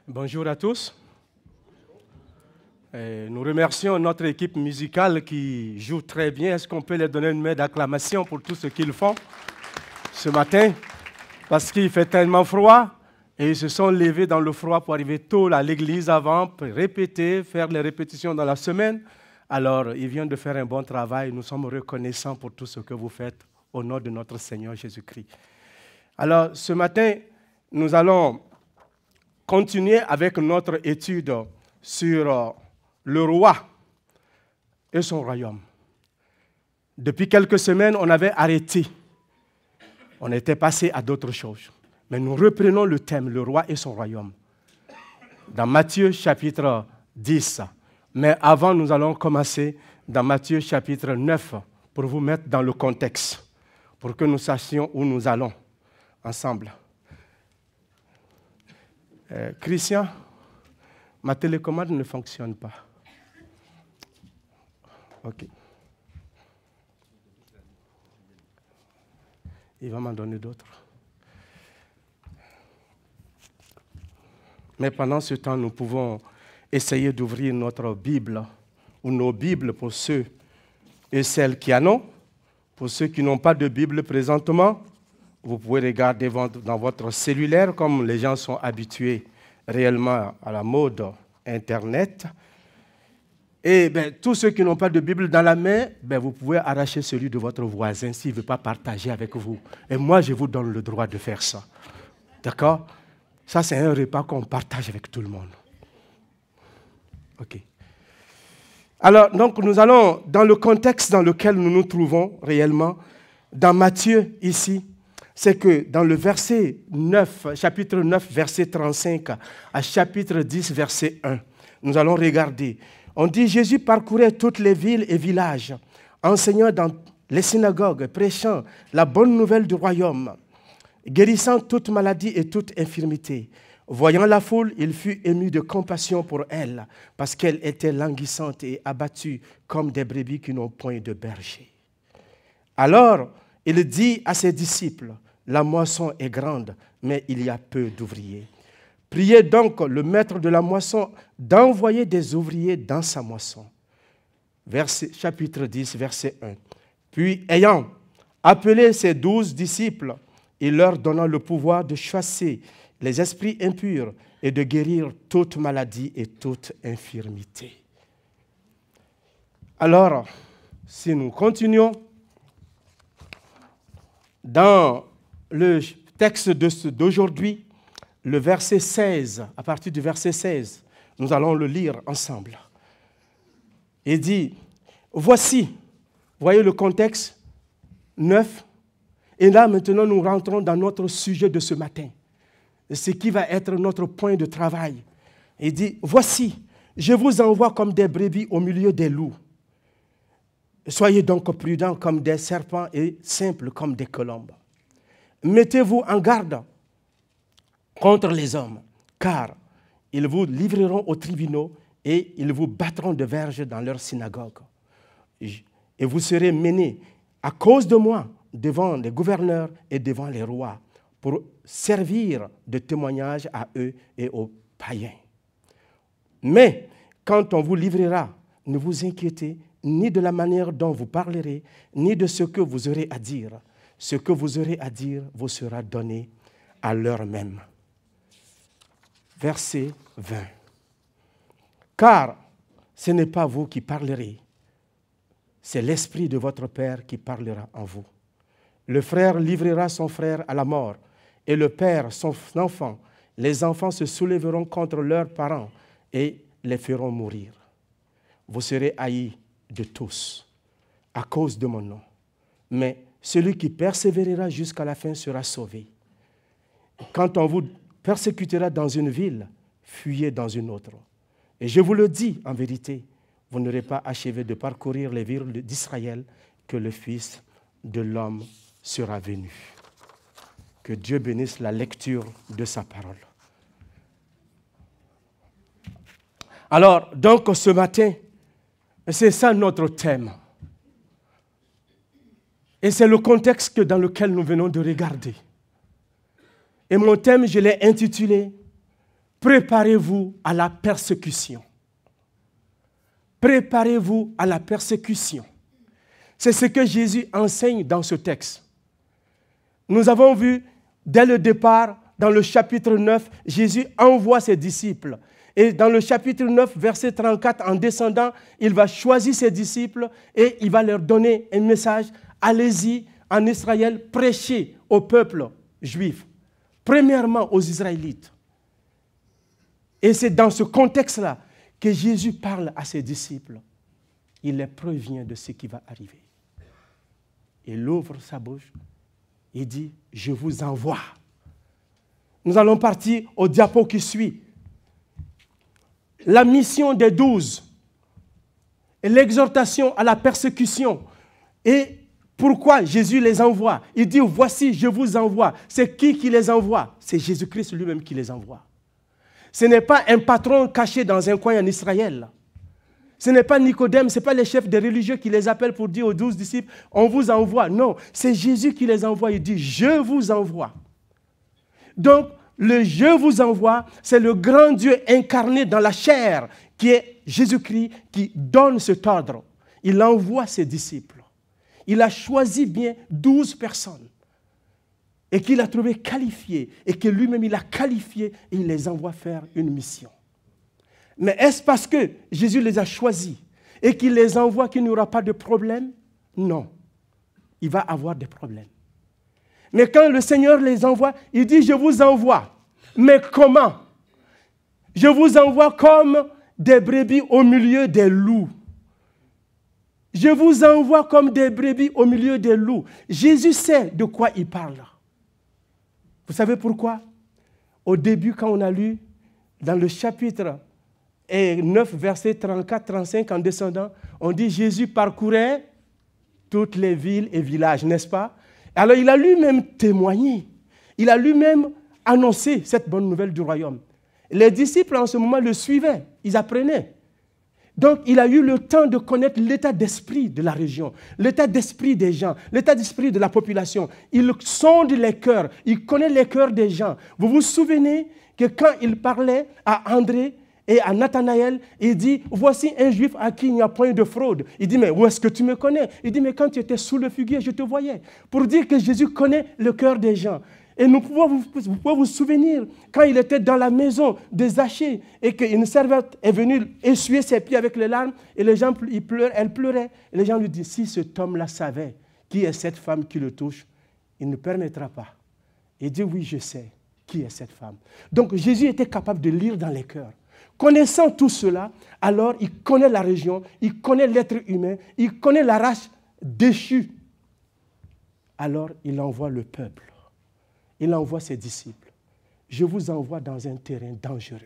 Bonjour à tous. Nous remercions notre équipe musicale qui joue très bien. Est-ce qu'on peut leur donner une main d'acclamation pour tout ce qu'ils font ce matin? Parce qu'il fait tellement froid et ils se sont levés dans le froid pour arriver tôt à l'église avant, pour répéter, faire les répétitions dans la semaine. Alors, ils viennent de faire un bon travail. Nous sommes reconnaissants pour tout ce que vous faites au nom de notre Seigneur Jésus-Christ. Alors, ce matin, nous allons continuer avec notre étude sur le roi et son royaume. Depuis quelques semaines, on avait arrêté. On était passé à d'autres choses. Mais nous reprenons le thème, le roi et son royaume, dans Matthieu chapitre 10. Mais avant, nous allons commencer dans Matthieu chapitre 9 pour vous mettre dans le contexte, pour que nous sachions où nous allons ensemble. Christian, ma télécommande ne fonctionne pas. OK. Il va m'en donner d'autres. Mais pendant ce temps, nous pouvons essayer d'ouvrir notre Bible ou nos Bibles pour ceux et celles qui en ont. Pour ceux qui n'ont pas de Bible présentement, vous pouvez regarder dans votre cellulaire, comme les gens sont habitués réellement à la mode Internet. Et tous ceux qui n'ont pas de Bible dans la main, vous pouvez arracher celui de votre voisin s'il ne veut pas partager avec vous. Et moi, je vous donne le droit de faire ça. D'accord? Ça, c'est un repas qu'on partage avec tout le monde. OK. Alors, donc, nous allons, dans le contexte dans lequel nous nous trouvons réellement, dans Matthieu, ici, c'est que dans le verset 9, chapitre 9, verset 35, à chapitre 10, verset 1, nous allons regarder. On dit, Jésus parcourait toutes les villes et villages, enseignant dans les synagogues, prêchant la bonne nouvelle du royaume, guérissant toute maladie et toute infirmité. Voyant la foule, il fut ému de compassion pour elle, parce qu'elle était languissante et abattue comme des brebis qui n'ont point de berger. Alors, il dit à ses disciples, la moisson est grande, mais il y a peu d'ouvriers. Priez donc le maître de la moisson d'envoyer des ouvriers dans sa moisson. Chapitre 10, verset 1. Puis, ayant appelé ses 12 disciples, il leur donna le pouvoir de chasser les esprits impurs et de guérir toute maladie et toute infirmité. Alors, si nous continuons dans le texte d'aujourd'hui, le verset 16, à partir du verset 16, nous allons le lire ensemble. Il dit, voici, voyez le contexte, 9, et là maintenant nous rentrons dans notre sujet de ce matin, ce qui va être notre point de travail. Il dit, voici, je vous envoie comme des brebis au milieu des loups. Soyez donc prudents comme des serpents et simples comme des colombes. Mettez-vous en garde contre les hommes, car ils vous livreront aux tribunaux et ils vous battront de verges dans leurs synagogues. Et vous serez menés à cause de moi devant les gouverneurs et devant les rois pour servir de témoignage à eux et aux païens. Mais quand on vous livrera, ne vous inquiétez ni de la manière dont vous parlerez, ni de ce que vous aurez à dire. Ce que vous aurez à dire vous sera donné à l'heure même. Verset 20. Car ce n'est pas vous qui parlerez, c'est l'Esprit de votre Père qui parlera en vous. Le frère livrera son frère à la mort, et le père son enfant. Les enfants se soulèveront contre leurs parents et les feront mourir. Vous serez haïs de tous à cause de mon nom. Mais celui qui persévérera jusqu'à la fin sera sauvé. Quand on vous persécutera dans une ville, fuyez dans une autre. Et je vous le dis en vérité, vous n'aurez pas achevé de parcourir les villes d'Israël que le Fils de l'homme sera venu. Que Dieu bénisse la lecture de sa parole. Alors, donc ce matin, c'est ça notre thème. Et c'est le contexte dans lequel nous venons de regarder. Et mon thème, je l'ai intitulé préparez-vous à la persécution. Préparez-vous à la persécution. C'est ce que Jésus enseigne dans ce texte. Nous avons vu, dès le départ, dans le chapitre 9, Jésus envoie ses disciples. Et dans le chapitre 9, verset 34, en descendant, il va choisir ses disciples et il va leur donner un message. Allez-y en Israël, prêchez au peuple juif. Premièrement aux Israélites. Et c'est dans ce contexte-là que Jésus parle à ses disciples. Il les prévient de ce qui va arriver. Il ouvre sa bouche et dit, je vous envoie. Nous allons partir au diapo qui suit. La mission des 12 et l'exhortation à la persécution. Et pourquoi Jésus les envoie? Il dit, voici, je vous envoie. C'est qui les envoie? C'est Jésus-Christ lui-même qui les envoie. Ce n'est pas un patron caché dans un coin en Israël. Ce n'est pas Nicodème, ce n'est pas les chefs des religieux qui les appellent pour dire aux 12 disciples, on vous envoie. Non, c'est Jésus qui les envoie. Il dit, je vous envoie. Donc, le « je vous envoie », c'est le grand Dieu incarné dans la chair, qui est Jésus-Christ, qui donne cet ordre. Il envoie ses disciples. Il a choisi bien 12 personnes et qu'il a trouvé qualifiées et que lui-même il a qualifié et il les envoie faire une mission. Mais est-ce parce que Jésus les a choisis et qu'il les envoie qu'il n'y aura pas de problème? Non. Il va avoir des problèmes. Mais quand le Seigneur les envoie, il dit, je vous envoie. Mais comment? Je vous envoie comme des brebis au milieu des loups. Je vous envoie comme des brebis au milieu des loups. Jésus sait de quoi il parle. Vous savez pourquoi? Au début, quand on a lu dans le chapitre 9, verset 34-35, en descendant, on dit Jésus parcourait toutes les villes et villages, n'est-ce pas? Alors il a lui-même témoigné. Il a lui-même annoncé cette bonne nouvelle du royaume. Les disciples en ce moment le suivaient, ils apprenaient. Donc, il a eu le temps de connaître l'état d'esprit de la région, l'état d'esprit des gens, l'état d'esprit de la population. Il sonde les cœurs, il connaît les cœurs des gens. Vous vous souvenez que quand il parlait à André et à Nathanaël, il dit, voici un juif à qui il n'y a point de fraude. Il dit, mais où est-ce que tu me connais? Il dit, mais quand tu étais sous le figuier, je te voyais. Pour dire que Jésus connaît le cœur des gens. Et vous pouvez vous souvenir, quand il était dans la maison de Zachée et qu'une servante est venue essuyer ses pieds avec les larmes et les gens, elle pleurait. Et les gens lui disent, si cet homme-là savait qui est cette femme qui le touche, il ne permettra pas. Il dit, oui, je sais qui est cette femme. Donc Jésus était capable de lire dans les cœurs. Connaissant tout cela, alors il connaît la région, il connaît l'être humain, il connaît la race déchue. Alors il envoie le peuple. Il envoie ses disciples. Je vous envoie dans un terrain dangereux.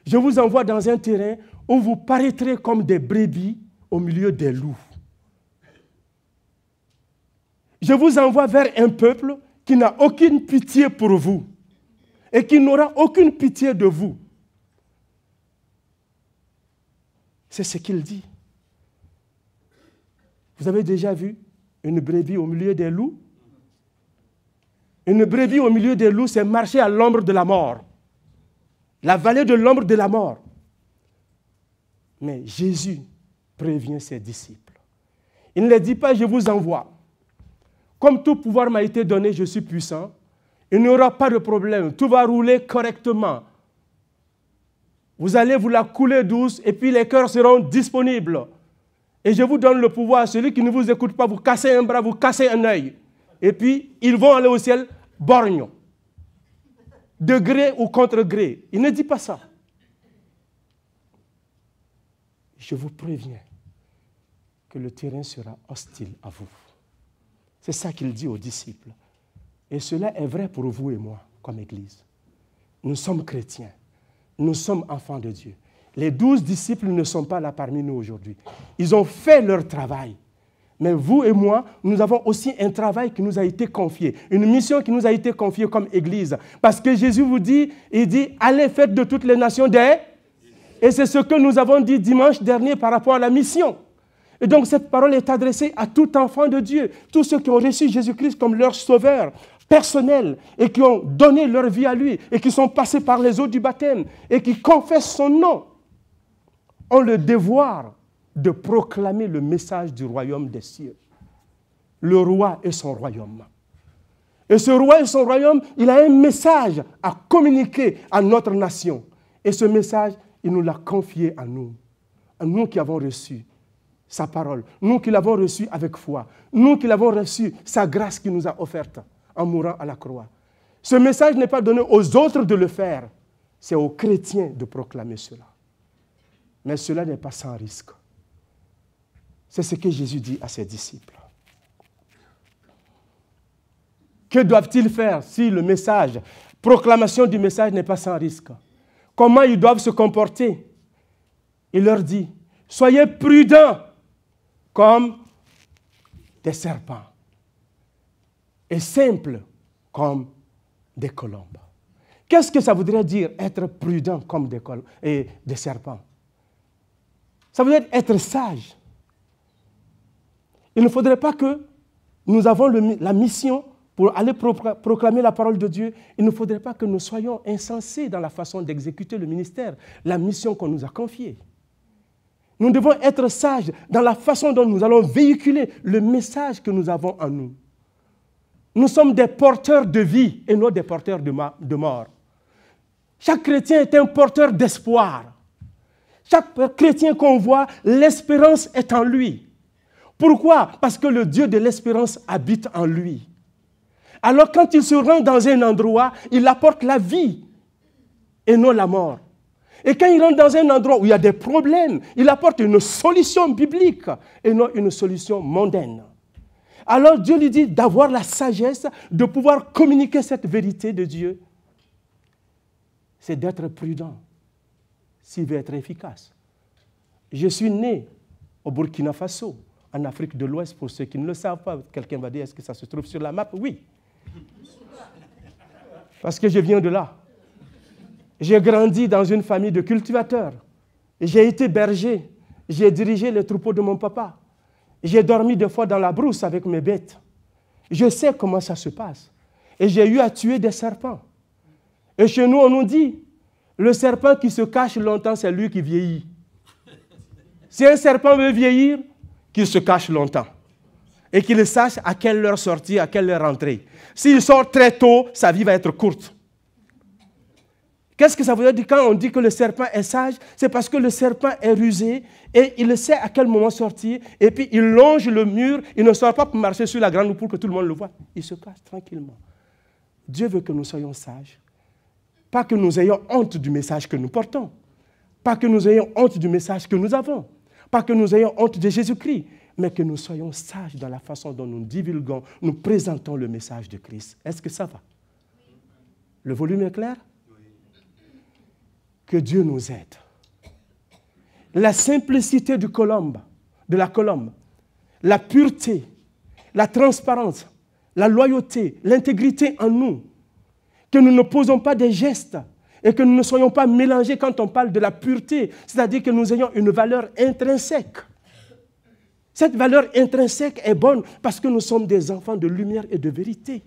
Je vous envoie dans un terrain où vous paraîtrez comme des brebis au milieu des loups. Je vous envoie vers un peuple qui n'a aucune pitié pour vous et qui n'aura aucune pitié de vous. C'est ce qu'il dit. Vous avez déjà vu une brebis au milieu des loups? Une brebis au milieu des loups, c'est marcher à l'ombre de la mort. La vallée de l'ombre de la mort. Mais Jésus prévient ses disciples. Il ne les dit pas, je vous envoie. Comme tout pouvoir m'a été donné, je suis puissant. Il n'y aura pas de problème. Tout va rouler correctement. Vous allez vous la couler douce et puis les cœurs seront disponibles. Et je vous donne le pouvoir. Celui qui ne vous écoute pas, vous cassez un bras, vous cassez un œil. Et puis, ils vont aller au ciel borgnes. De gré ou contre gré. Il ne dit pas ça. Je vous préviens que le terrain sera hostile à vous. C'est ça qu'il dit aux disciples. Et cela est vrai pour vous et moi, comme Église. Nous sommes chrétiens. Nous sommes enfants de Dieu. Les 12 disciples ne sont pas là parmi nous aujourd'hui. Ils ont fait leur travail. Mais vous et moi, nous avons aussi un travail qui nous a été confié, une mission qui nous a été confiée comme Église. Parce que Jésus vous dit, il dit, allez faites de toutes les nations des... Et c'est ce que nous avons dit dimanche dernier par rapport à la mission. Et donc cette parole est adressée à tout enfant de Dieu, tous ceux qui ont reçu Jésus-Christ comme leur sauveur. personnels et qui ont donné leur vie à lui et qui sont passés par les eaux du baptême et qui confessent son nom, ont le devoir de proclamer le message du royaume des cieux. Le roi et son royaume. Et ce roi et son royaume, il a un message à communiquer à notre nation. Et ce message, il nous l'a confié à nous qui avons reçu sa parole, nous qui l'avons reçu avec foi, nous qui l'avons reçu, sa grâce qu'il nous a offerte en mourant à la croix. Ce message n'est pas donné aux autres de le faire, c'est aux chrétiens de proclamer cela. Mais cela n'est pas sans risque. C'est ce que Jésus dit à ses disciples. Que doivent-ils faire si le message, proclamation du message n'est pas sans risque? Comment ils doivent se comporter? Il leur dit, soyez prudents comme des serpents et simples comme des colombes. Qu'est-ce que ça voudrait dire être prudent comme des serpents? Ça veut dire être sage. Il ne faudrait pas que nous avons la mission pour aller proclamer la parole de Dieu. Il ne faudrait pas que nous soyons insensés dans la façon d'exécuter le ministère, la mission qu'on nous a confiée. Nous devons être sages dans la façon dont nous allons véhiculer le message que nous avons en nous. Nous sommes des porteurs de vie et non des porteurs de mort. Chaque chrétien est un porteur d'espoir. Chaque chrétien qu'on voit, l'espérance est en lui. Pourquoi? Parce que le Dieu de l'espérance habite en lui. Alors quand il se rend dans un endroit, il apporte la vie et non la mort. Et quand il rentre dans un endroit où il y a des problèmes, il apporte une solution biblique et non une solution mondaine. Alors Dieu lui dit d'avoir la sagesse de pouvoir communiquer cette vérité de Dieu. C'est d'être prudent s'il veut être efficace. Je suis né au Burkina Faso, en Afrique de l'Ouest, pour ceux qui ne le savent pas. Quelqu'un va dire, est-ce que ça se trouve sur la map? Oui. Parce que je viens de là. J'ai grandi dans une famille de cultivateurs. J'ai été berger. J'ai dirigé les troupeaux de mon papa. J'ai dormi des fois dans la brousse avec mes bêtes. Je sais comment ça se passe. Et j'ai eu à tuer des serpents. Et chez nous, on nous dit, le serpent qui se cache longtemps, c'est lui qui vieillit. Si un serpent veut vieillir, qu'il se cache longtemps. Et qu'il sache à quelle heure sortir, à quelle heure rentrer. S'il sort très tôt, sa vie va être courte. Qu'est-ce que ça veut dire quand on dit que le serpent est sage? C'est parce que le serpent est rusé et il sait à quel moment sortir. Et puis il longe le mur, il ne sort pas pour marcher sur la grande roue pour que tout le monde le voie. Il se cache tranquillement. Dieu veut que nous soyons sages. Pas que nous ayons honte du message que nous portons. Pas que nous ayons honte du message que nous avons. Pas que nous ayons honte de Jésus-Christ. Mais que nous soyons sages dans la façon dont nous divulguons, nous présentons le message de Christ. Est-ce que ça va? Le volume est clair? Que Dieu nous aide. La simplicité de la colombe, la pureté, la transparence, la loyauté, l'intégrité en nous, que nous ne posons pas des gestes et que nous ne soyons pas mélangés quand on parle de la pureté, c'est-à-dire que nous ayons une valeur intrinsèque. Cette valeur intrinsèque est bonne parce que nous sommes des enfants de lumière et de vérité.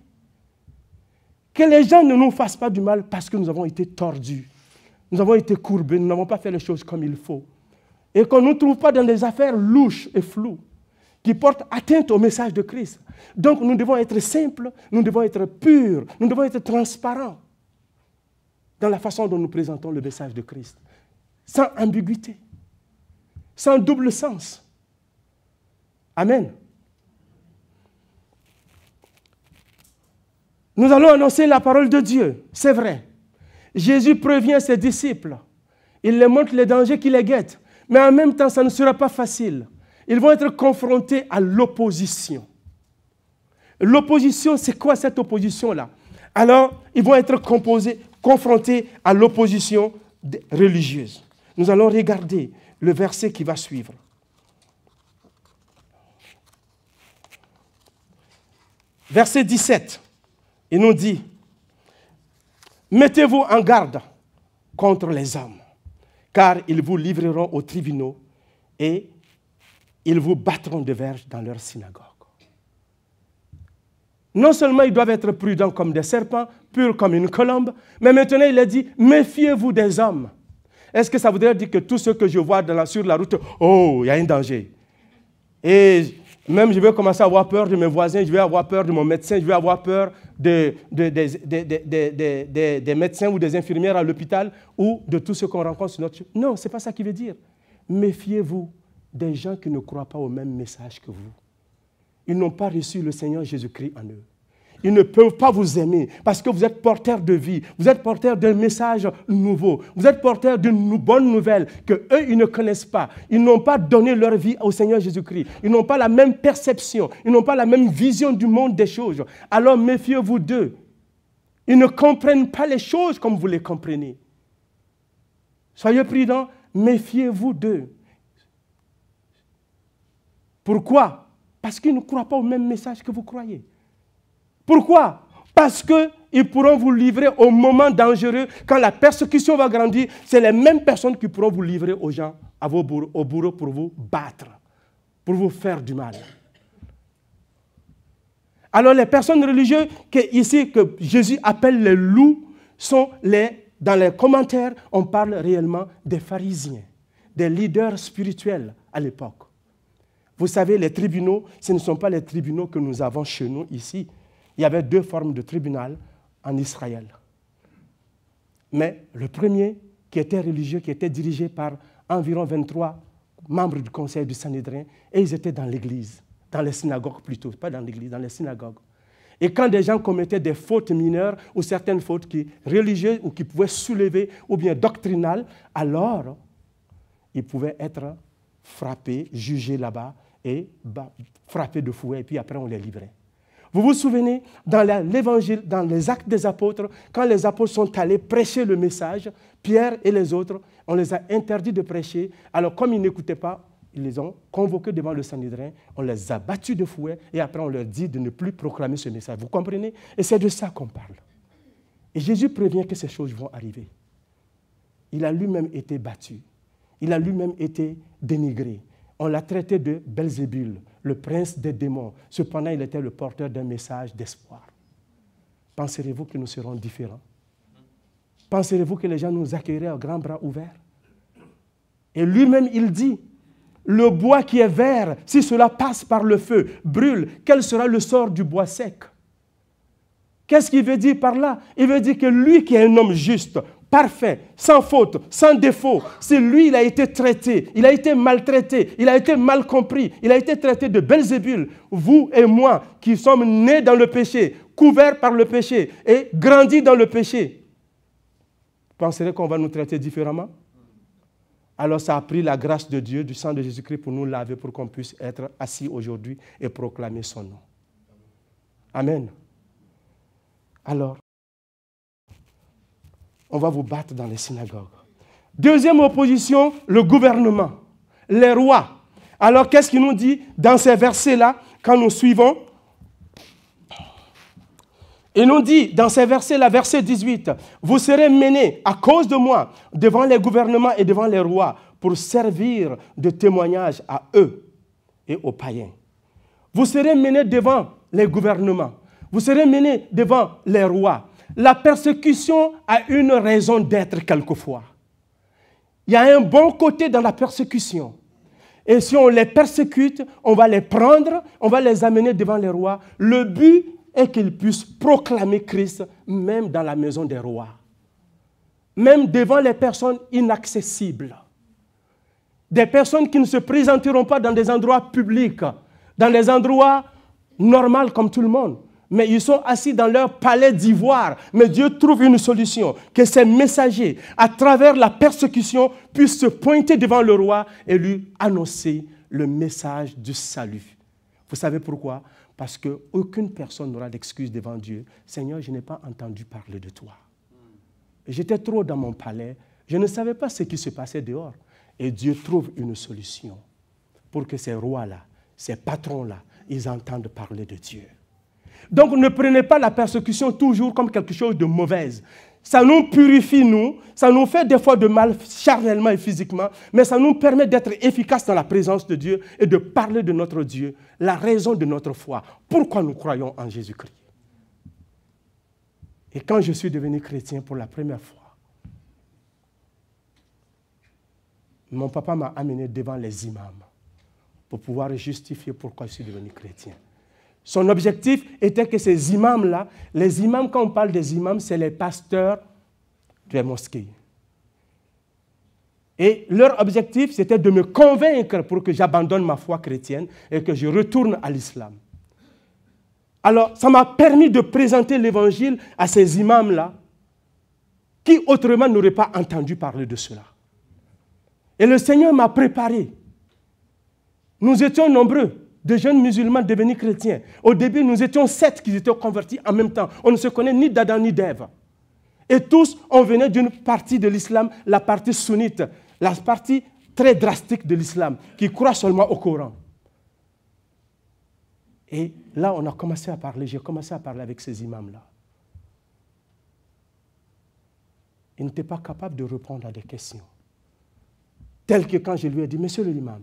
Que les gens ne nous fassent pas du mal parce que nous avons été tordus. Nous avons été courbés, nous n'avons pas fait les choses comme il faut. Et qu'on ne nous trouve pas dans des affaires louches et floues qui portent atteinte au message de Christ. Donc nous devons être simples, nous devons être purs, nous devons être transparents dans la façon dont nous présentons le message de Christ. Sans ambiguïté, sans double sens. Amen. Nous allons annoncer la parole de Dieu, c'est vrai. Jésus prévient ses disciples. Il leur montre les dangers qui les guettent. Mais en même temps, ça ne sera pas facile. Ils vont être confrontés à l'opposition. L'opposition, c'est quoi cette opposition-là? Alors, ils vont être confrontés à l'opposition religieuse. Nous allons regarder le verset qui va suivre. Verset 17, il nous dit, « Mettez-vous en garde contre les hommes, car ils vous livreront aux tribunaux et ils vous battront de verges dans leur synagogue. » Non seulement ils doivent être prudents comme des serpents, purs comme une colombe, mais maintenant il a dit, méfiez-vous des hommes. Est-ce que ça voudrait dire que tout ce que je vois sur la route, oh, il y a un danger. Et même je vais commencer à avoir peur de mes voisins, je vais avoir peur de mon médecin, je vais avoir peur des médecins ou des infirmières à l'hôpital ou de tout ce qu'on rencontre sur notre chemin. Non, ce n'est pas ça qu'il veut dire. Méfiez-vous des gens qui ne croient pas au même message que vous. Ils n'ont pas reçu le Seigneur Jésus-Christ en eux. Ils ne peuvent pas vous aimer parce que vous êtes porteur de vie, vous êtes porteur d'un message nouveau, vous êtes porteur d'une bonne nouvelle qu'eux, ils ne connaissent pas. Ils n'ont pas donné leur vie au Seigneur Jésus-Christ. Ils n'ont pas la même perception, ils n'ont pas la même vision du monde des choses. Alors méfiez-vous d'eux. Ils ne comprennent pas les choses comme vous les comprenez. Soyez prudents, méfiez-vous d'eux. Pourquoi? Parce qu'ils ne croient pas au même message que vous croyez. Pourquoi? Parce qu'ils pourront vous livrer au moment dangereux, quand la persécution va grandir, c'est les mêmes personnes qui pourront vous livrer aux gens, au bourreau pour vous battre, pour vous faire du mal. Alors les personnes religieuses que Jésus appelle les loups, dans les commentaires, on parle réellement des pharisiens, des leaders spirituels à l'époque. Vous savez, les tribunaux, ce ne sont pas les tribunaux que nous avons chez nous ici. Il y avait 2 formes de tribunal en Israël. Mais le premier, qui était religieux, qui était dirigé par environ 23 membres du conseil du Sanhédrin, et ils étaient dans l'église, dans les synagogues plutôt, pas dans l'église, dans les synagogues. Et quand des gens commettaient des fautes mineures ou certaines fautes religieuses ou qui pouvaient soulever ou bien doctrinales, alors ils pouvaient être frappés, jugés là-bas et frappés de fouet, et puis après on les livrait. Vous vous souvenez, dans l'Évangile, dans les Actes des Apôtres, quand les apôtres sont allés prêcher le message, Pierre et les autres, on les a interdits de prêcher. Alors comme ils n'écoutaient pas, ils les ont convoqués devant le Sanhédrin, on les a battus de fouet et après on leur dit de ne plus proclamer ce message. Vous comprenez? Et c'est de ça qu'on parle. Et Jésus prévient que ces choses vont arriver. Il a lui-même été battu. Il a lui-même été dénigré. On l'a traité de Belzébul, le prince des démons. Cependant, il était le porteur d'un message d'espoir. Penserez-vous que nous serons différents? Penserez-vous que les gens nous accueilleraient à grands bras ouverts? Et lui-même, il dit, le bois qui est vert, si cela passe par le feu, brûle, quel sera le sort du bois sec? Qu'est-ce qu'il veut dire par là? Il veut dire que lui qui est un homme juste, parfait, sans faute, sans défaut, c'est lui, il a été traité, il a été maltraité, il a été mal compris, il a été traité de Belzébul. Vous et moi qui sommes nés dans le péché, couverts par le péché et grandis dans le péché, penserez qu'on va nous traiter différemment? Alors ça a pris la grâce de Dieu, du sang de Jésus-Christ pour nous laver, pour qu'on puisse être assis aujourd'hui et proclamer son nom. Amen. Alors, on va vous battre dans les synagogues. Deuxième opposition, le gouvernement, les rois. Alors, qu'est-ce qu'il nous dit dans ces versets-là, quand nous suivons? Il nous dit, dans ces versets-là, verset 18, « Vous serez menés à cause de moi devant les gouvernements et devant les rois pour servir de témoignage à eux et aux païens. » Vous serez menés devant les gouvernements. Vous serez menés devant les rois. La persécution a une raison d'être quelquefois. Il y a un bon côté dans la persécution. Et si on les persécute, on va les prendre, on va les amener devant les rois. Le but est qu'ils puissent proclamer Christ même dans la maison des rois. Même devant les personnes inaccessibles. Des personnes qui ne se présenteront pas dans des endroits publics, dans des endroits normaux comme tout le monde. Mais ils sont assis dans leur palais d'ivoire. Mais Dieu trouve une solution, que ces messagers, à travers la persécution, puissent se pointer devant le roi et lui annoncer le message du salut. Vous savez pourquoi? Parce qu'aucune personne n'aura d'excuse devant Dieu. Seigneur, je n'ai pas entendu parler de toi. J'étais trop dans mon palais. Je ne savais pas ce qui se passait dehors. Et Dieu trouve une solution pour que ces rois-là, ces patrons-là, ils entendent parler de Dieu. Donc, ne prenez pas la persécution toujours comme quelque chose de mauvais. Ça nous purifie, nous. Ça nous fait des fois de mal charnellement et physiquement, mais ça nous permet d'être efficaces dans la présence de Dieu et de parler de notre Dieu, la raison de notre foi. Pourquoi nous croyons en Jésus-Christ? Et quand je suis devenu chrétien pour la première fois, mon papa m'a amené devant les imams pour pouvoir justifier pourquoi je suis devenu chrétien. Son objectif était que ces imams-là, les imams, quand on parle des imams, c'est les pasteurs des mosquées. Et leur objectif, c'était de me convaincre pour que j'abandonne ma foi chrétienne et que je retourne à l'islam. Alors, ça m'a permis de présenter l'évangile à ces imams-là qui autrement n'auraient pas entendu parler de cela. Et le Seigneur m'a préparé. Nous étions nombreux, de jeunes musulmans devenus chrétiens. Au début, nous étions 7 qui étaient convertis en même temps. On ne se connaît ni d'Adam ni d'Ève. Et tous, on venait d'une partie de l'islam, la partie sunnite, la partie très drastique de l'islam, qui croit seulement au Coran. Et là, on a commencé à parler, j'ai commencé à parler avec ces imams-là. Ils n'étaient pas capables de répondre à des questions. Tel que quand je lui ai dit, monsieur l'imam,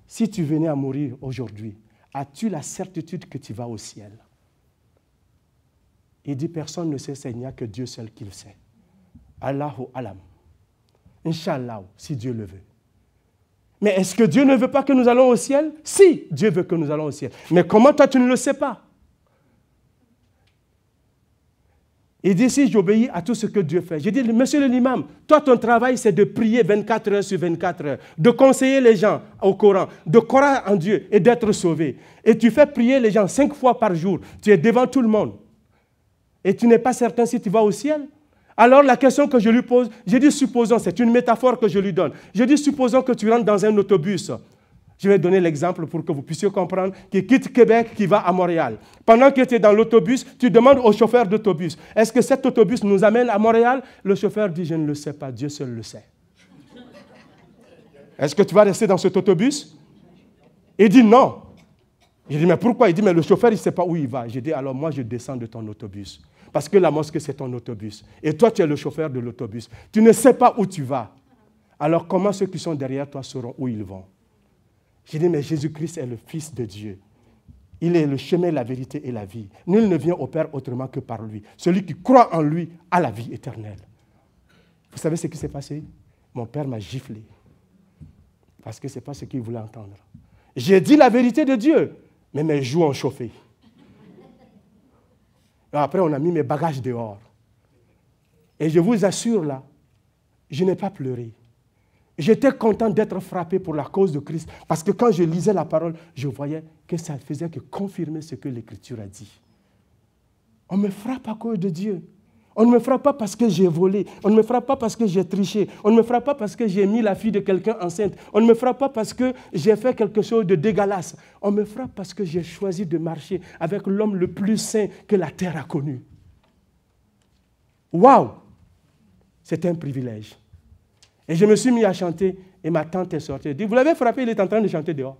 si tu venais à mourir aujourd'hui, as-tu la certitude que tu vas au ciel? Il dit, personne ne sait, Seigneur, que Dieu seul qui le sait. Allahu alam. Inch'Allah, si Dieu le veut. Mais est-ce que Dieu ne veut pas que nous allons au ciel? Si, Dieu veut que nous allons au ciel. Mais comment toi, tu ne le sais pas? Il dit, si j'obéis à tout ce que Dieu fait. J'ai dit, monsieur l'imam, toi, ton travail, c'est de prier 24 heures sur 24 heures, de conseiller les gens au Coran, de croire en Dieu et d'être sauvé. Et tu fais prier les gens 5 fois par jour. Tu es devant tout le monde. Et tu n'es pas certain si tu vas au ciel. Alors la question que je lui pose, j'ai dit supposons, c'est une métaphore que je lui donne. Je dis supposons que tu rentres dans un autobus. Je vais donner l'exemple pour que vous puissiez comprendre, qui quitte Québec, qui va à Montréal. Pendant que tu es dans l'autobus, tu demandes au chauffeur d'autobus, est-ce que cet autobus nous amène à Montréal? Le chauffeur dit, je ne le sais pas, Dieu seul le sait. Est-ce que tu vas rester dans cet autobus? Il dit non. Je dis, mais pourquoi? Il dit, mais le chauffeur, il ne sait pas où il va. Je dis, alors moi, je descends de ton autobus. Parce que la mosquée, c'est ton autobus. Et toi, tu es le chauffeur de l'autobus. Tu ne sais pas où tu vas. Alors, comment ceux qui sont derrière toi sauront où ils vont? J'ai dit, mais Jésus-Christ est le Fils de Dieu. Il est le chemin, la vérité et la vie. Nul ne vient au Père autrement que par lui. Celui qui croit en lui a la vie éternelle. Vous savez ce qui s'est passé? Mon père m'a giflé. Parce que ce n'est pas ce qu'il voulait entendre. J'ai dit la vérité de Dieu, mais mes joues ont chauffé. Après, on a mis mes bagages dehors. Et je vous assure, là, je n'ai pas pleuré. J'étais content d'être frappé pour la cause de Christ. Parce que quand je lisais la parole, je voyais que ça ne faisait que confirmer ce que l'Écriture a dit. On me frappe à cause de Dieu. On ne me frappe pas parce que j'ai volé. On ne me frappe pas parce que j'ai triché. On ne me frappe pas parce que j'ai mis la fille de quelqu'un enceinte. On ne me frappe pas parce que j'ai fait quelque chose de dégueulasse. On me frappe parce que j'ai choisi de marcher avec l'homme le plus saint que la terre a connu. Waouh! C'est un privilège. Et je me suis mis à chanter et ma tante est sortie. Elle dit, vous l'avez frappé, il est en train de chanter dehors.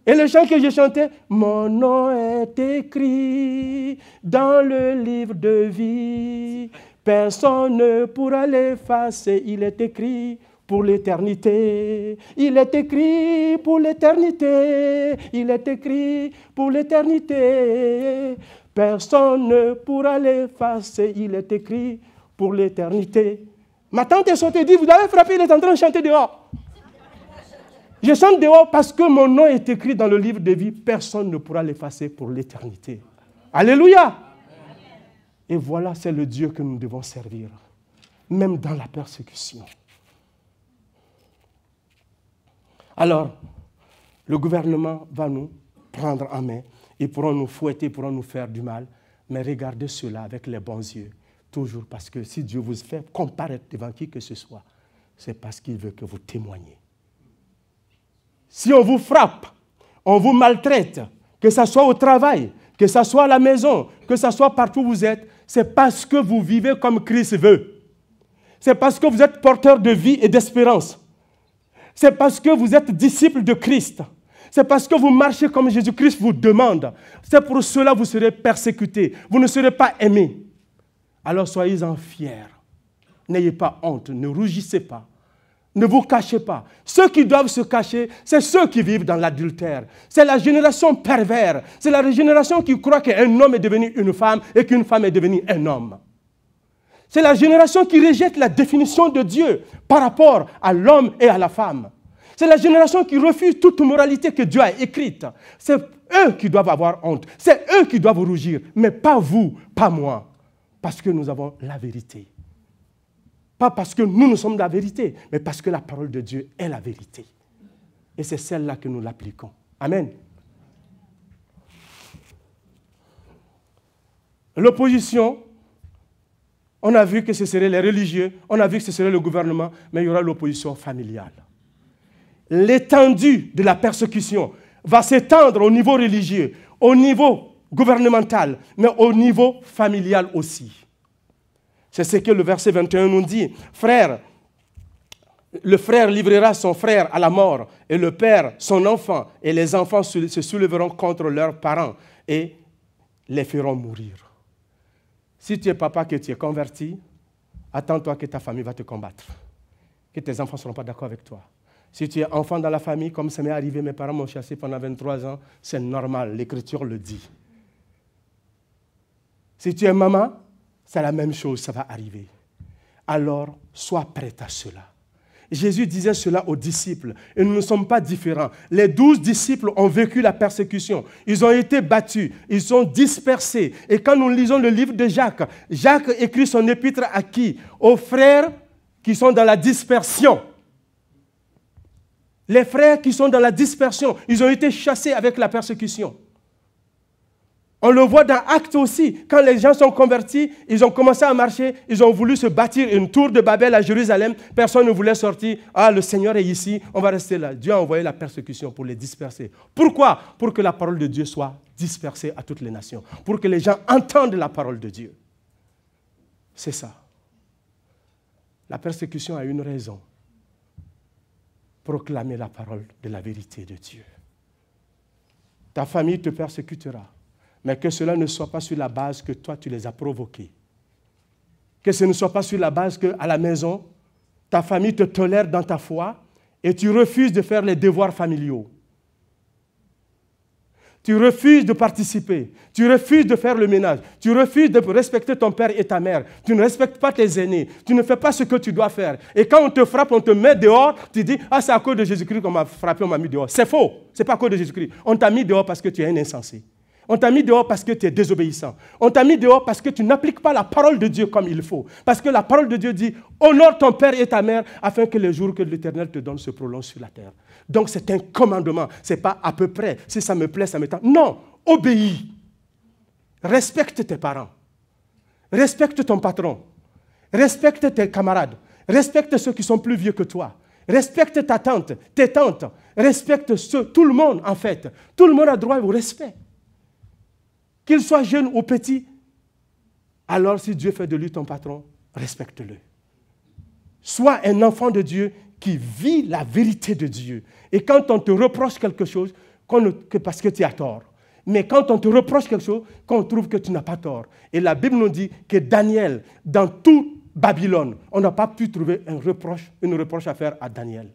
Et le chant que j'ai chanté, mon nom est écrit dans le livre de vie. Personne ne pourra l'effacer, il est écrit pour l'éternité. Il est écrit pour l'éternité. Il est écrit pour l'éternité. Personne ne pourra l'effacer, il est écrit pour l'éternité. Ma tante est sortie et dit, vous l'avez frappé, il est en train de chanter dehors. Je chante dehors parce que mon nom est écrit dans le livre de vie. Personne ne pourra l'effacer pour l'éternité. Alléluia. Et voilà, c'est le Dieu que nous devons servir, même dans la persécution. Alors, le gouvernement va nous prendre en main. Ils pourront nous fouetter, ils pourront nous faire du mal. Mais regardez cela avec les bons yeux. Toujours parce que si Dieu vous fait comparaître devant qui que ce soit, c'est parce qu'il veut que vous témoigniez. Si on vous frappe, on vous maltraite, que ce soit au travail, que ce soit à la maison, que ce soit partout où vous êtes, c'est parce que vous vivez comme Christ veut. C'est parce que vous êtes porteur de vie et d'espérance. C'est parce que vous êtes disciple de Christ. C'est parce que vous marchez comme Jésus-Christ vous demande. C'est pour cela que vous serez persécutés. Vous ne serez pas aimés. Alors soyez-en fiers. N'ayez pas honte, ne rougissez pas. Ne vous cachez pas. Ceux qui doivent se cacher, c'est ceux qui vivent dans l'adultère. C'est la génération perverse. C'est la génération qui croit qu'un homme est devenu une femme et qu'une femme est devenue un homme. C'est la génération qui rejette la définition de Dieu par rapport à l'homme et à la femme. C'est la génération qui refuse toute moralité que Dieu a écrite. C'est eux qui doivent avoir honte. C'est eux qui doivent rougir. Mais pas vous, pas moi. Parce que nous avons la vérité. Pas parce que nous sommes la vérité, mais parce que la parole de Dieu est la vérité. Et c'est celle-là que nous l'appliquons. Amen. L'opposition, on a vu que ce serait les religieux, on a vu que ce serait le gouvernement, mais il y aura l'opposition familiale. L'étendue de la persécution va s'étendre au niveau religieux, au niveau gouvernemental, mais au niveau familial aussi. C'est ce que le verset 21 nous dit. Frère, le frère livrera son frère à la mort, et le père son enfant, et les enfants se soulèveront contre leurs parents et les feront mourir. Si tu es papa, que tu es converti, attends-toi que ta famille va te combattre, que tes enfants ne seront pas d'accord avec toi. Si tu es enfant dans la famille, comme ça m'est arrivé, mes parents m'ont chassé pendant 23 ans, c'est normal, l'Écriture le dit. Si tu es maman, c'est la même chose, ça va arriver. Alors, sois prête à cela. Jésus disait cela aux disciples, et nous ne sommes pas différents. Les 12 disciples ont vécu la persécution. Ils ont été battus, ils sont dispersés. Et quand nous lisons le livre de Jacques, Jacques écrit son épître à qui? Aux frères qui sont dans la dispersion. Les frères qui sont dans la dispersion, ils ont été chassés avec la persécution. On le voit dans Actes aussi, quand les gens sont convertis, ils ont commencé à marcher, ils ont voulu se bâtir une tour de Babel à Jérusalem, personne ne voulait sortir. Ah, le Seigneur est ici, on va rester là. Dieu a envoyé la persécution pour les disperser. Pourquoi? Pour que la parole de Dieu soit dispersée à toutes les nations, pour que les gens entendent la parole de Dieu. C'est ça. La persécution a une raison. Proclamer la parole de la vérité de Dieu. Ta famille te persécutera. Mais que cela ne soit pas sur la base que toi, tu les as provoqués. Que ce ne soit pas sur la base qu'à la maison, ta famille te tolère dans ta foi et tu refuses de faire les devoirs familiaux. Tu refuses de participer. Tu refuses de faire le ménage. Tu refuses de respecter ton père et ta mère. Tu ne respectes pas tes aînés. Tu ne fais pas ce que tu dois faire. Et quand on te frappe, on te met dehors, tu dis « Ah, c'est à cause de Jésus-Christ qu'on m'a frappé, on m'a mis dehors. » C'est faux. Ce n'est pas à cause de Jésus-Christ. On t'a mis dehors parce que tu es un insensé. On t'a mis dehors parce que tu es désobéissant. On t'a mis dehors parce que tu n'appliques pas la parole de Dieu comme il faut. Parce que la parole de Dieu dit « Honore ton père et ta mère afin que les jours que l'Éternel te donne se prolongent sur la terre. » Donc c'est un commandement. Ce n'est pas à peu près. Si ça me plaît, ça me tente. Non, obéis. Respecte tes parents. Respecte ton patron. Respecte tes camarades. Respecte ceux qui sont plus vieux que toi. Respecte ta tante, tes tantes. Respecte tout le monde en fait. Tout le monde a droit au respect. Qu'il soit jeune ou petit, alors si Dieu fait de lui ton patron, respecte-le. Sois un enfant de Dieu qui vit la vérité de Dieu. Et quand on te reproche quelque chose, parce que tu as tort. Mais quand on te reproche quelque chose, qu'on trouve que tu n'as pas tort. Et la Bible nous dit que Daniel, dans tout Babylone, on n'a pas pu trouver une reproche à faire à Daniel.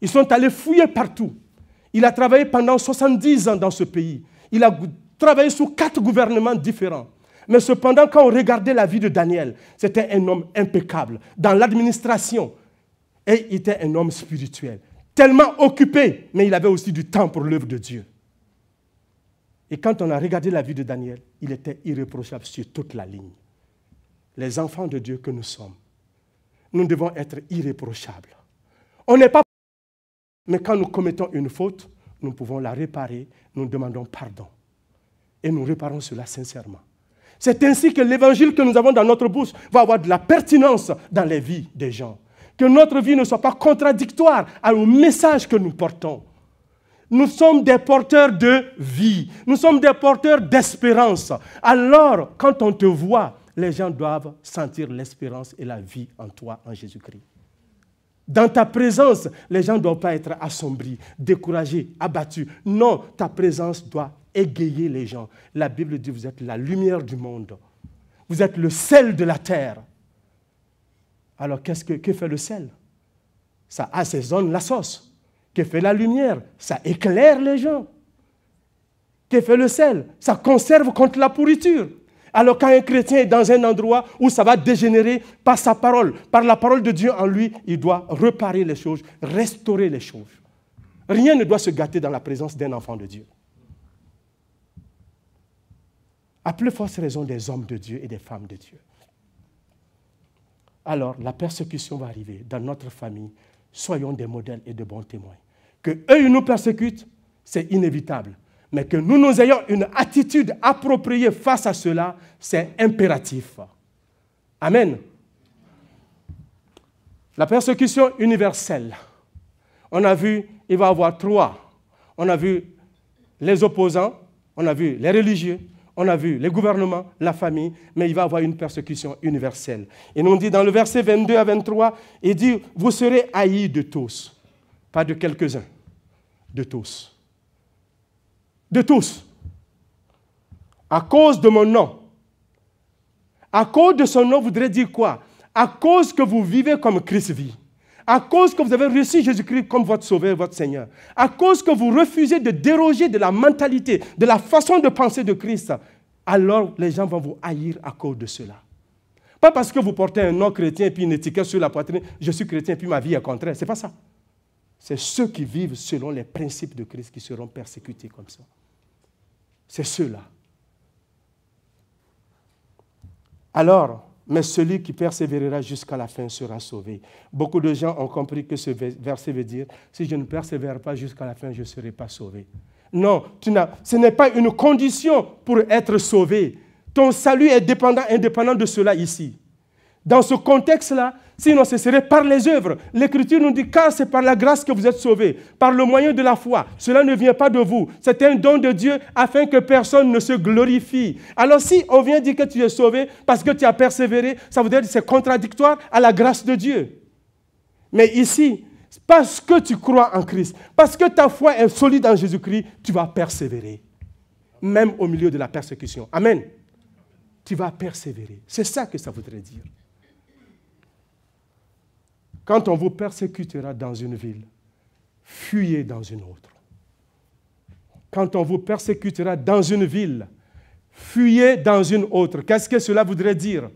Ils sont allés fouiller partout. Il a travaillé pendant 70 ans dans ce pays. Il a travaillé sous 4 gouvernements différents. Mais cependant, quand on regardait la vie de Daniel, c'était un homme impeccable dans l'administration. Et il était un homme spirituel. Tellement occupé, mais il avait aussi du temps pour l'œuvre de Dieu. Et quand on a regardé la vie de Daniel, il était irréprochable sur toute la ligne. Les enfants de Dieu que nous sommes, nous devons être irréprochables. On n'est pas... Mais quand nous commettons une faute, nous pouvons la réparer, nous demandons pardon. Et nous réparons cela sincèrement. C'est ainsi que l'évangile que nous avons dans notre bouche va avoir de la pertinence dans les vies des gens. Que notre vie ne soit pas contradictoire au message que nous portons. Nous sommes des porteurs de vie. Nous sommes des porteurs d'espérance. Alors, quand on te voit, les gens doivent sentir l'espérance et la vie en toi, en Jésus-Christ. Dans ta présence, les gens ne doivent pas être assombris, découragés, abattus. Non, ta présence doit égayer les gens. La Bible dit, vous êtes la lumière du monde. Vous êtes le sel de la terre. Alors, que fait le sel? ça assaisonne la sauce. Que fait la lumière? Ça éclaire les gens. Que fait le sel? Ça conserve contre la pourriture. Alors quand un chrétien est dans un endroit où ça va dégénérer par sa parole, par la parole de Dieu en lui, il doit réparer les choses, restaurer les choses. Rien ne doit se gâter dans la présence d'un enfant de Dieu. À plus forte raison des hommes de Dieu et des femmes de Dieu. Alors, la persécution va arriver dans notre famille. Soyons des modèles et de bons témoins. Que eux, ils nous persécutent, c'est inévitable. Mais que nous ayons une attitude appropriée face à cela, c'est impératif. Amen. La persécution universelle. On a vu, il va y avoir trois. On a vu les opposants, on a vu les religieux, on a vu les gouvernements, la famille, mais il va y avoir une persécution universelle. Et nous dit dans le verset 22 à 23, il dit, vous serez haïs de tous, pas de quelques-uns, de tous. De tous. À cause de mon nom. À cause de son nom voudrait dire quoi? À cause que vous vivez comme Christ vit. À cause que vous avez reçu Jésus-Christ comme votre Sauveur, votre Seigneur. À cause que vous refusez de déroger de la mentalité, de la façon de penser de Christ, alors les gens vont vous haïr à cause de cela. Pas parce que vous portez un nom chrétien et puis une étiquette sur la poitrine, je suis chrétien et puis ma vie est contraire. Ce n'est pas ça. C'est ceux qui vivent selon les principes de Christ qui seront persécutés comme ça. C'est ceux-là. Alors, mais celui qui persévérera jusqu'à la fin sera sauvé. Beaucoup de gens ont compris que ce verset veut dire, si je ne persévère pas jusqu'à la fin, je ne serai pas sauvé. Non, ce n'est pas une condition pour être sauvé. Ton salut est indépendant de cela ici. Dans ce contexte-là, sinon ce serait par les œuvres. L'Écriture nous dit, car c'est par la grâce que vous êtes sauvés, par le moyen de la foi. Cela ne vient pas de vous. C'est un don de Dieu afin que personne ne se glorifie. Alors si on vient dire que tu es sauvé parce que tu as persévéré, ça veut dire que c'est contradictoire à la grâce de Dieu. Mais ici, parce que tu crois en Christ, parce que ta foi est solide en Jésus-Christ, tu vas persévérer. Même au milieu de la persécution. Amen. Tu vas persévérer. C'est ça que ça voudrait dire. Quand on vous persécutera dans une ville, fuyez dans une autre. Quand on vous persécutera dans une ville, fuyez dans une autre. Qu'est-ce que cela voudrait dire?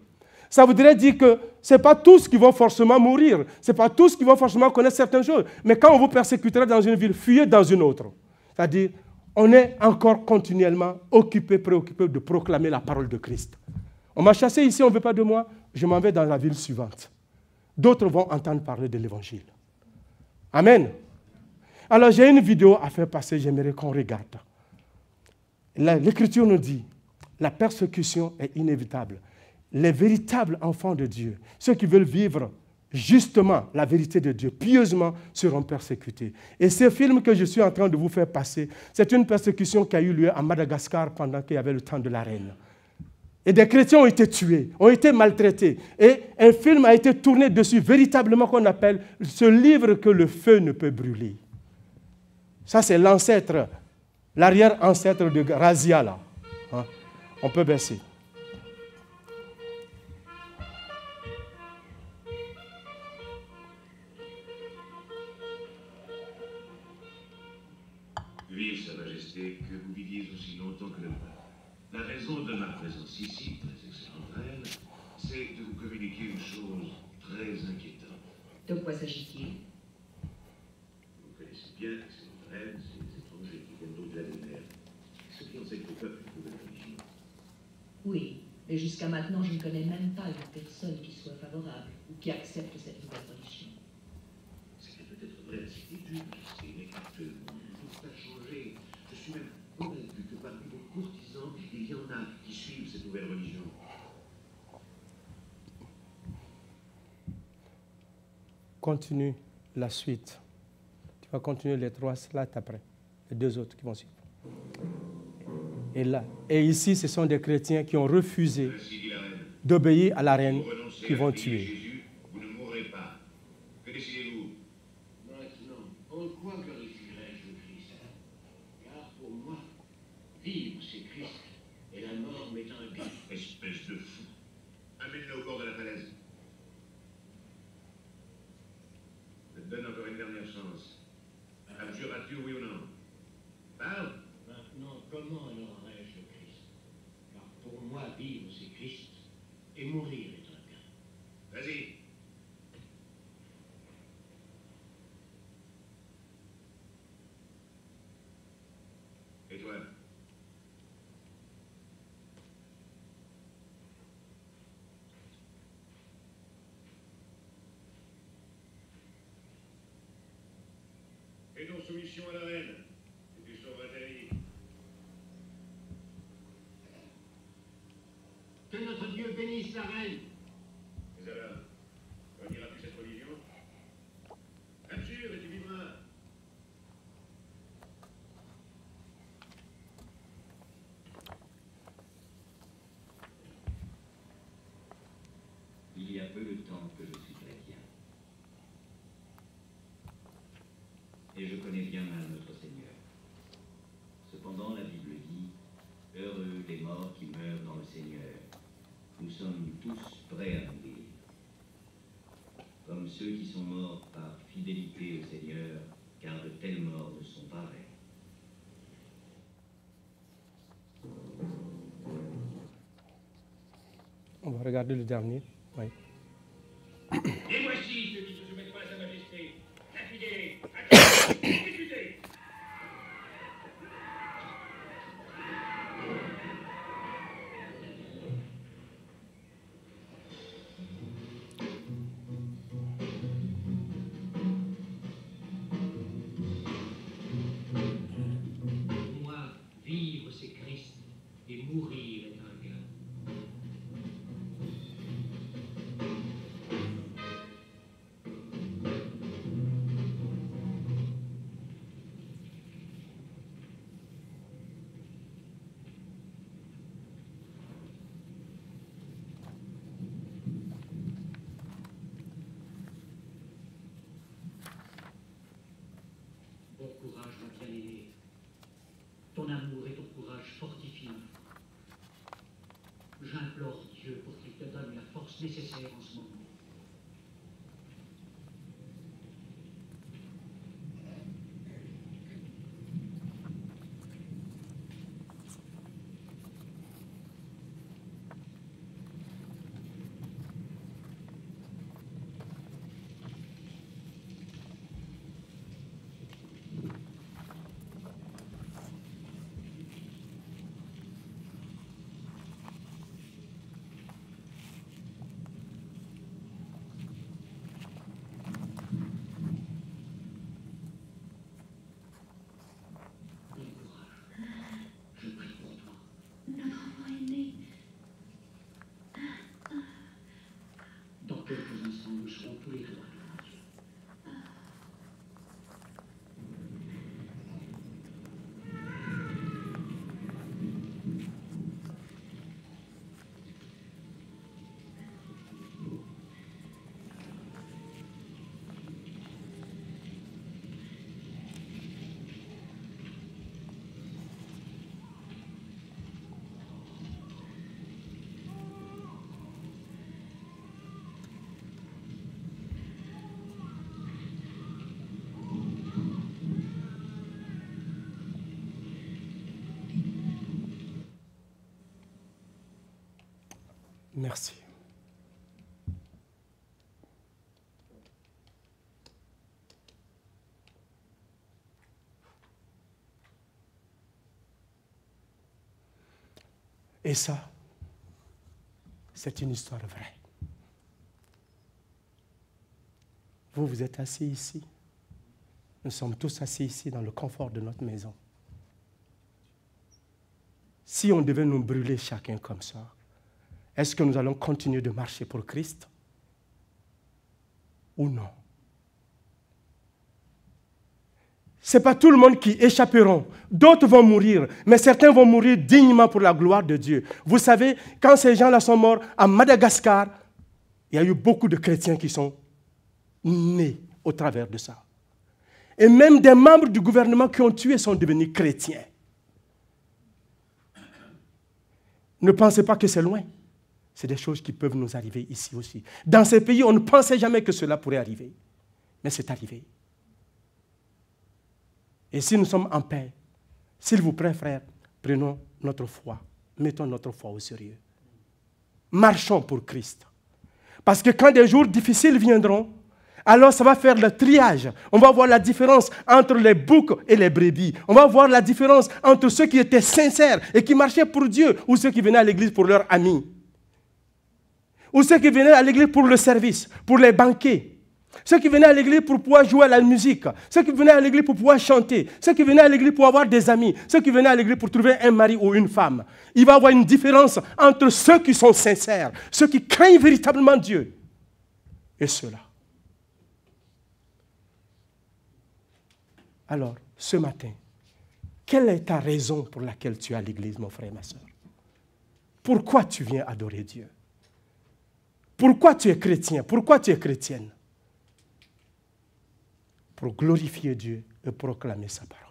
Ça voudrait dire que ce n'est pas tous qui vont forcément mourir, ce n'est pas tous qui vont forcément connaître certaines choses, mais quand on vous persécutera dans une ville, fuyez dans une autre. C'est-à-dire, on est encore continuellement occupé, préoccupé de proclamer la parole de Christ. On m'a chassé ici, on ne veut pas de moi, je m'en vais dans la ville suivante. D'autres vont entendre parler de l'Évangile. Amen. Alors j'ai une vidéo à faire passer, j'aimerais qu'on regarde. L'Écriture nous dit, la persécution est inévitable. Les véritables enfants de Dieu, ceux qui veulent vivre justement la vérité de Dieu, pieusement, seront persécutés. Et ce film que je suis en train de vous faire passer, c'est une persécution qui a eu lieu à Madagascar pendant qu'il y avait le temps de la reine. Et des chrétiens ont été tués, ont été maltraités. Et un film a été tourné dessus, véritablement qu'on appelle ce livre que le feu ne peut brûler. Ça, c'est l'ancêtre, l'arrière-ancêtre de Razia, là. Hein? On peut baisser. Vive Sa Majesté, que vous viviez aussi longtemps que le peuple. La raison de ma présence ici, très excellente reine, c'est de vous communiquer une chose très inquiétante. De quoi s'agit-il? Vous connaissez bien, excellente reine, ces étrangers qui viennent d'au-delà des mers. Ceux qui enseignent au peuple une nouvelle religion. Oui, mais jusqu'à maintenant, je ne connais même pas une personne qui soit favorable ou qui accepte cette nouvelle religion. C'est peut-être vrai à cette étude, mais actuellement, tout a changé. Je suis même convaincu que parmi vos courtisans, il y en a qui suivent cette nouvelle religion. Continue la suite. Tu vas continuer les 3 slides après, les 2 autres qui vont suivre. Et là, et ici, ce sont des chrétiens qui ont refusé d'obéir à la reine qui vont tuer. Jésus, vous ne mourrez pas. Que décidez-vous? Maintenant, en quoi glorifierai-je le Christ? Car pour moi, vivre c'est Christ, et la mort m'est un bien. Espèce de fou. Amène-le au bord de la falaise. Ne donne L'abjuras-tu, oui ou non? Parle. Maintenant, comment honorerais-je le Christ? Car pour moi, vivre, c'est Christ, et mourir est un gain. Vas-y. Et toi? Et ton soumission à la reine, et tu sauveras ta vie. Que notre Dieu bénisse la reine. Mais alors, renieras-tu cette religion? Abjure et tu vivras. Il y a peu de temps que je suis chrétien. Et je connais bien mal notre Seigneur. Cependant, la Bible dit, « Heureux les morts qui meurent dans le Seigneur. Nous sommes tous prêts à mourir. Comme ceux qui sont morts par fidélité au Seigneur, car de telles morts ne sont pas vraies. » On va regarder le dernier. Oui. Et voici ceux qui se soumettent pas à sa majesté. Lapidés, accusés, exécutés. Pour moi, vivre c'est Christ, et mourir est un gain. Bon courage, ma bien-aimée. Ton amour et ton courage fortifient ma foi. J'implore Dieu pour qu'il te donne la force nécessaire en ce moment. Dans quelques instants, nous serons tous les deux devant Dieu. Merci. Et ça, c'est une histoire vraie. Vous, vous êtes assis ici. Nous sommes tous assis ici dans le confort de notre maison. Si on devait nous brûler chacun comme ça, est-ce que nous allons continuer de marcher pour Christ ou non? Ce n'est pas tout le monde qui échapperont. D'autres vont mourir, mais certains vont mourir dignement pour la gloire de Dieu. Vous savez, quand ces gens-là sont morts à Madagascar, il y a eu beaucoup de chrétiens qui sont nés au travers de ça. Et même des membres du gouvernement qui ont tué sont devenus chrétiens. Ne pensez pas que c'est loin. C'est des choses qui peuvent nous arriver ici aussi. Dans ces pays, on ne pensait jamais que cela pourrait arriver. Mais c'est arrivé. Et si nous sommes en paix, s'il vous plaît, frères, prenons notre foi, mettons notre foi au sérieux. Marchons pour Christ. Parce que quand des jours difficiles viendront, alors ça va faire le triage. On va voir la différence entre les boucs et les brebis. On va voir la différence entre ceux qui étaient sincères et qui marchaient pour Dieu ou ceux qui venaient à l'église pour leurs amis. Ou ceux qui venaient à l'église pour le service, pour les banquets. Ceux qui venaient à l'église pour pouvoir jouer à la musique. Ceux qui venaient à l'église pour pouvoir chanter. Ceux qui venaient à l'église pour avoir des amis. Ceux qui venaient à l'église pour trouver un mari ou une femme. Il va y avoir une différence entre ceux qui sont sincères, ceux qui craignent véritablement Dieu, et ceux-là. Alors, ce matin, quelle est ta raison pour laquelle tu es à l'église, mon frère et ma soeur? Pourquoi tu viens adorer Dieu? Pourquoi tu es chrétien? Pourquoi tu es chrétienne? Pour glorifier Dieu et proclamer sa parole.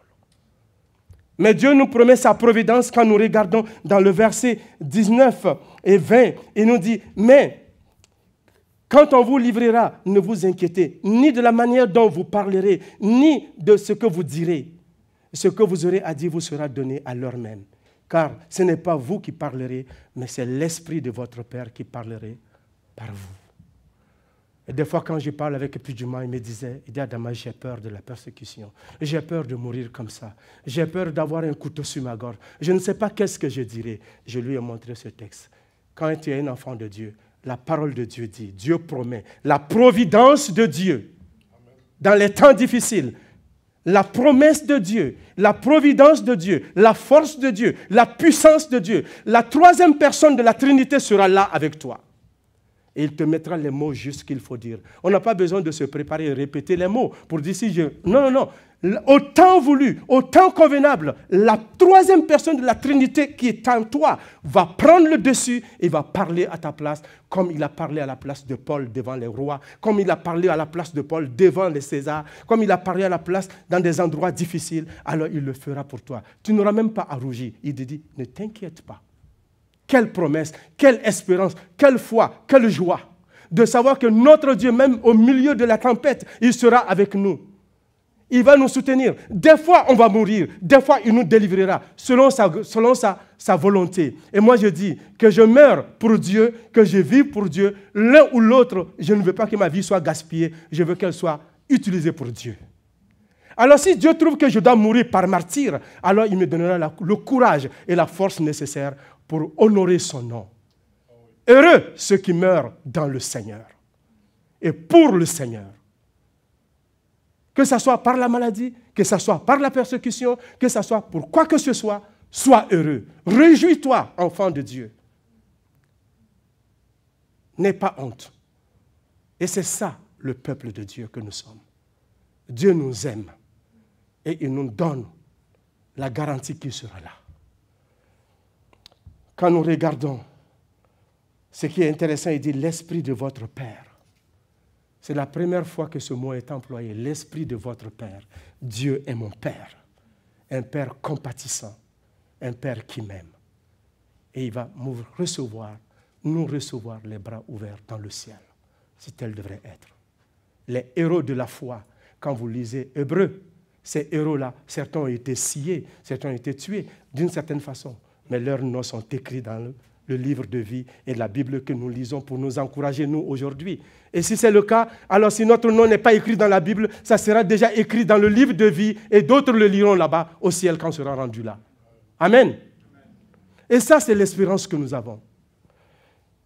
Mais Dieu nous promet sa providence quand nous regardons dans le verset 19 et 20. Il nous dit, mais quand on vous livrera, ne vous inquiétez ni de la manière dont vous parlerez, ni de ce que vous direz. Ce que vous aurez à dire vous sera donné à l'heure même. Car ce n'est pas vous qui parlerez, mais c'est l'Esprit de votre Père qui parlera par vous. Et des fois, quand je parle avec Pidjuma, il me disait, Adama, j'ai peur de la persécution. J'ai peur de mourir comme ça. J'ai peur d'avoir un couteau sur ma gorge. Je ne sais pas qu'est-ce que je dirais. Je lui ai montré ce texte. Quand tu es un enfant de Dieu, la parole de Dieu dit, Dieu promet, la providence de Dieu dans les temps difficiles, la promesse de Dieu, la providence de Dieu, la force de Dieu, la puissance de Dieu, la troisième personne de la Trinité sera là avec toi. Et il te mettra les mots justes qu'il faut dire. On n'a pas besoin de se préparer et répéter les mots pour dire si je... Non, non, non. Au temps voulu, au temps convenable, la troisième personne de la Trinité qui est en toi va prendre le dessus et va parler à ta place, comme il a parlé à la place de Paul devant les rois, comme il a parlé à la place de Paul devant les Césars, comme il a parlé à la place dans des endroits difficiles, alors il le fera pour toi. Tu n'auras même pas à rougir. Il te dit, ne t'inquiète pas. Quelle promesse, quelle espérance, quelle foi, quelle joie de savoir que notre Dieu, même au milieu de la tempête, il sera avec nous. Il va nous soutenir. Des fois, on va mourir. Des fois, il nous délivrera selon sa volonté. Et moi, je dis que je meurs pour Dieu, que je vis pour Dieu. L'un ou l'autre, je ne veux pas que ma vie soit gaspillée. Je veux qu'elle soit utilisée pour Dieu. Alors, si Dieu trouve que je dois mourir par martyr, alors il me donnera le courage et la force nécessaire pour honorer son nom. Heureux ceux qui meurent dans le Seigneur et pour le Seigneur. Que ce soit par la maladie, que ce soit par la persécution, que ce soit pour quoi que ce soit, sois heureux. Réjouis-toi, enfant de Dieu. N'aie pas honte. Et c'est ça, le peuple de Dieu que nous sommes. Dieu nous aime et il nous donne la garantie qu'il sera là. Quand nous regardons, ce qui est intéressant, il dit l'esprit de votre Père. C'est la première fois que ce mot est employé, l'esprit de votre Père. Dieu est mon Père, un Père compatissant, un Père qui m'aime. Et il va nous recevoir les bras ouverts dans le ciel, si tel devrait être. Les héros de la foi, quand vous lisez Hébreux, ces héros-là, certains ont été sciés, certains ont été tués d'une certaine façon. Mais leurs noms sont écrits dans le livre de vie et la Bible que nous lisons pour nous encourager, nous, aujourd'hui. Et si c'est le cas, alors si notre nom n'est pas écrit dans la Bible, ça sera déjà écrit dans le livre de vie et d'autres le liront là-bas au ciel quand on sera rendu là. Amen. Et ça, c'est l'espérance que nous avons.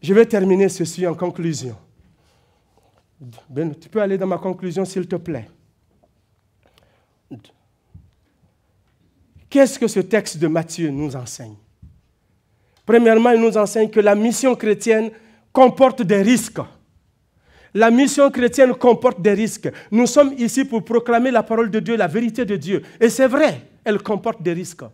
Je vais terminer ceci en conclusion. Ben, tu peux aller dans ma conclusion, s'il te plaît. Qu'est-ce que ce texte de Matthieu nous enseigne? Premièrement, il nous enseigne que la mission chrétienne comporte des risques. La mission chrétienne comporte des risques. Nous sommes ici pour proclamer la parole de Dieu, la vérité de Dieu. Et c'est vrai, elle comporte des risques.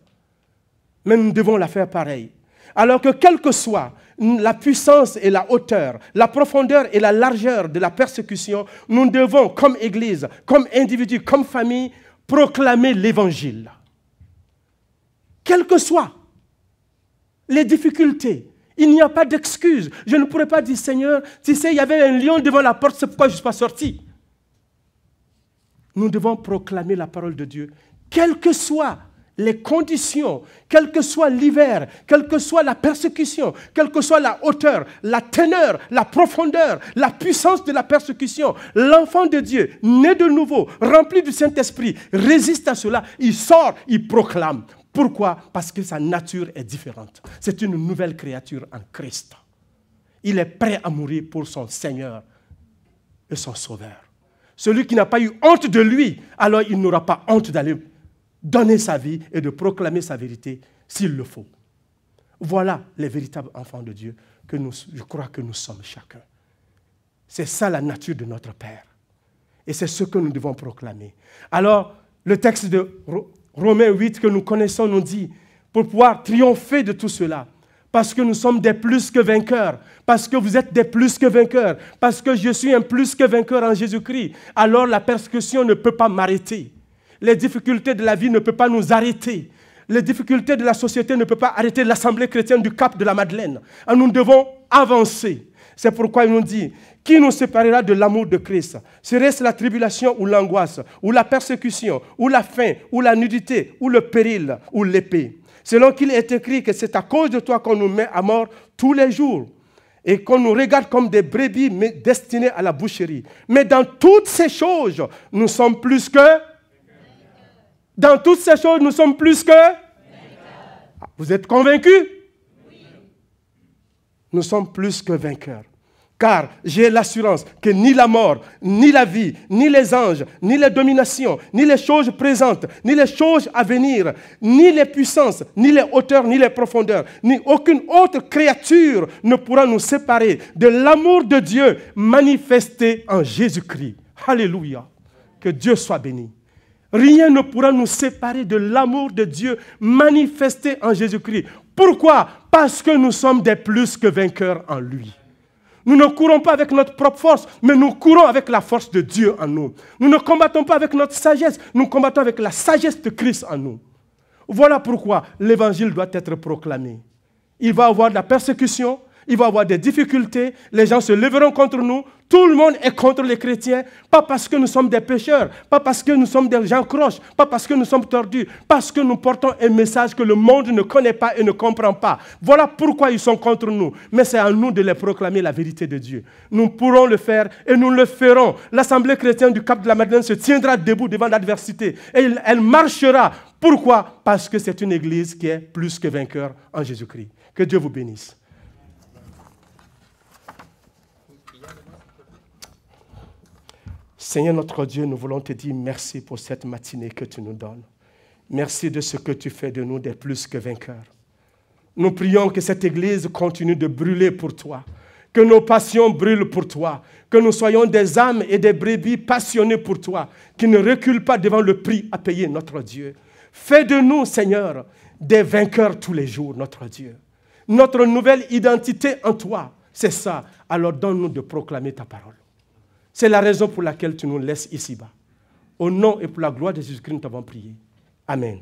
Mais nous devons la faire pareil. Alors que quelle que soit la puissance et la hauteur, la profondeur et la largeur de la persécution, nous devons, comme Église, comme individu, comme famille, proclamer l'Évangile. Quelles que soient les difficultés, il n'y a pas d'excuse. Je ne pourrais pas dire, Seigneur, tu sais, il y avait un lion devant la porte, c'est pourquoi je ne suis pas sorti. Nous devons proclamer la parole de Dieu, quelles que soient les conditions, quel que soit l'hiver, quelle que soit la persécution, quelle que soit la hauteur, la teneur, la profondeur, la puissance de la persécution, l'enfant de Dieu, né de nouveau, rempli du Saint-Esprit, résiste à cela, il sort, il proclame. Pourquoi? Parce que sa nature est différente. C'est une nouvelle créature en Christ. Il est prêt à mourir pour son Seigneur et son Sauveur. Celui qui n'a pas eu honte de lui, alors il n'aura pas honte d'aller donner sa vie et de proclamer sa vérité s'il le faut. Voilà les véritables enfants de Dieu que je crois que nous sommes chacun. C'est ça la nature de notre Père. Et c'est ce que nous devons proclamer. Alors, le texte de Romains 8 que nous connaissons nous dit, pour pouvoir triompher de tout cela, parce que nous sommes des plus que vainqueurs, parce que vous êtes des plus que vainqueurs, parce que je suis un plus que vainqueur en Jésus-Christ, alors la persécution ne peut pas m'arrêter. Les difficultés de la vie ne peuvent pas nous arrêter. Les difficultés de la société ne peuvent pas arrêter l'Assemblée chrétienne du Cap de la Madeleine. Alors nous devons avancer. C'est pourquoi il nous dit, qui nous séparera de l'amour de Christ? Serait-ce la tribulation ou l'angoisse, ou la persécution, ou la faim, ou la nudité, ou le péril, ou l'épée? Selon qu'il est écrit que c'est à cause de toi qu'on nous met à mort tous les jours et qu'on nous regarde comme des brebis destinées à la boucherie. Mais dans toutes ces choses, nous sommes plus que... Dans toutes ces choses, nous sommes plus que... Vous êtes convaincus? Oui. Nous sommes plus que vainqueurs. Car j'ai l'assurance que ni la mort, ni la vie, ni les anges, ni les dominations, ni les choses présentes, ni les choses à venir, ni les puissances, ni les hauteurs, ni les profondeurs, ni aucune autre créature ne pourra nous séparer de l'amour de Dieu manifesté en Jésus-Christ. Alléluia. Que Dieu soit béni. Rien ne pourra nous séparer de l'amour de Dieu manifesté en Jésus-Christ. Pourquoi? Parce que nous sommes des plus que vainqueurs en lui. Nous ne courons pas avec notre propre force, mais nous courons avec la force de Dieu en nous. Nous ne combattons pas avec notre sagesse, nous combattons avec la sagesse de Christ en nous. Voilà pourquoi l'évangile doit être proclamé. Il va y avoir de la persécution, il va y avoir des difficultés, les gens se lèveront contre nous, tout le monde est contre les chrétiens, pas parce que nous sommes des pécheurs, pas parce que nous sommes des gens croches, pas parce que nous sommes tordus, parce que nous portons un message que le monde ne connaît pas et ne comprend pas. Voilà pourquoi ils sont contre nous. Mais c'est à nous de les proclamer la vérité de Dieu. Nous pourrons le faire et nous le ferons. L'Assemblée chrétienne du Cap de la Madeleine se tiendra debout devant l'adversité et elle marchera. Pourquoi? Parce que c'est une église qui est plus que vainqueur en Jésus-Christ. Que Dieu vous bénisse. Seigneur notre Dieu, nous voulons te dire merci pour cette matinée que tu nous donnes. Merci de ce que tu fais de nous des plus que vainqueurs. Nous prions que cette Église continue de brûler pour toi, que nos passions brûlent pour toi, que nous soyons des âmes et des brebis passionnés pour toi, qui ne reculent pas devant le prix à payer, notre Dieu. Fais de nous, Seigneur, des vainqueurs tous les jours, notre Dieu. Notre nouvelle identité en toi, c'est ça. Alors donne-nous de proclamer ta parole. C'est la raison pour laquelle tu nous laisses ici-bas. Au nom et pour la gloire de Jésus-Christ, nous t'avons prié. Amen.